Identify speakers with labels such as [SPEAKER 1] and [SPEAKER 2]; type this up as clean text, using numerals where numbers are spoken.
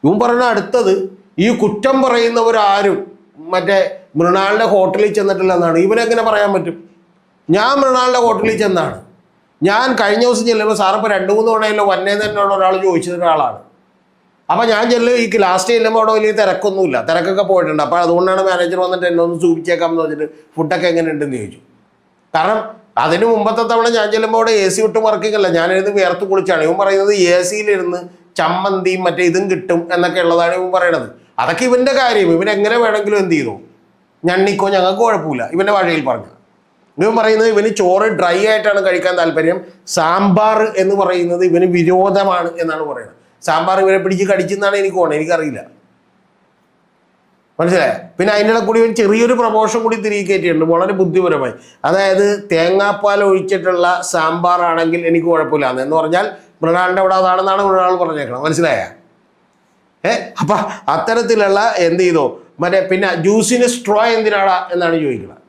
[SPEAKER 1] ഇവൻ പറയുന്ന അടുത്തത് ഈ കുറ്റം പറയുന്നവരാരും മറ്റേ മൃണാളിൻ്റെ ഹോട്ടലിൽ ചെന്നിട്ടില്ല എന്നാണ്. ഇവനെങ്ങനെ പറയാൻ പറ്റും? ഞാൻ മൃണാളിൻ്റെ ഹോട്ടലിൽ ചെന്നാണ്. ഞാൻ കഴിഞ്ഞ ദിവസം ചെല്ലുമ്പോൾ സാറിപ്പോൾ 2-3 തവണയല്ലോ വന്നേന്ന് എന്നോട് ഒരാൾ ചോദിച്ചത് ഒരാളാണ്. അപ്പം ഞാൻ ഈ ലാസ്റ്റ് ചെല്ലുമ്പോൾ അവിടെ വലിയ തിരക്കൊന്നുമില്ല, തിരക്കൊക്കെ പോയിട്ടുണ്ട്. അപ്പോൾ അതുകൊണ്ടാണ് മാനേജർ വന്നിട്ട് എന്നെ ഒന്ന് സൂചിച്ചേക്കാമെന്ന് വെച്ചിട്ട് ഫുഡൊക്കെ എങ്ങനെ ഉണ്ടെന്ന് ചോദിച്ചു. കാരണം അതിന് മുമ്പത്തെ തവണ ഞാൻ ചെല്ലുമ്പോൾ അവിടെ AC വിട്ട് വർക്കിംഗ് അല്ല, ഞാനിരുന്ന് വിയർത്ത് കുളിച്ചാണ്. ഇവൻ പറയുന്നത് AC-യിലിരുന്ന് ചമ്മന്തിയും മറ്റേ ഇതും കിട്ടും എന്നൊക്കെ ഉള്ളതാണ് ഇവൻ പറയണത്. അതൊക്കെ ഇവൻ്റെ കാര്യം, ഇവൻ എങ്ങനെ വേണമെങ്കിലും എന്ത് ചെയ്തു ഞണ്ണിക്കോ, ഞങ്ങൾക്ക് കുഴപ്പമില്ല. ഇവൻ്റെ ഭാഷയിൽ പറഞ്ഞു. ഇവൻ പറയുന്നത് ഇവന് ചോറ് ഡ്രൈ ആയിട്ടാണ് കഴിക്കാൻ താല്പര്യം, സാമ്പാർ എന്ന് പറയുന്നത് ഇവന് വിരോധമാണ് എന്നാണ് പറയുന്നത്. സാമ്പാർ ഇവരെ പിടിച്ച് കടിച്ചെന്നാണ് എനിക്ക് തോന്നുന്നത്, എനിക്കറിയില്ല. മനസ്സിലായ? പിന്നെ അതിൻ്റെ കൂടി ഇവൻ ചെറിയൊരു പ്രമോഷൻ കൂടി തിരികെ കയറ്റിയിട്ടുണ്ട് വളരെ ബുദ്ധിപരമായി. അതായത് തേങ്ങാപ്പാൽ ഒഴിച്ചിട്ടുള്ള സാമ്പാർ ആണെങ്കിൽ എനിക്ക് കുഴപ്പമില്ല എന്ന് പറഞ്ഞാൽ മൃണാളിൻ്റെ അവിടെ അതാണെന്നാണ് മൃണാൾ പറഞ്ഞേക്കണം. മനസ്സിലായ? അപ്പം അത്തരത്തിലുള്ള എന്ത് ചെയ്തോ മറ്റേ പിന്നെ ജ്യൂസിന് സ്ട്രോ എന്തിനാടാ എന്നാണ് ചോദിക്കുന്നത്.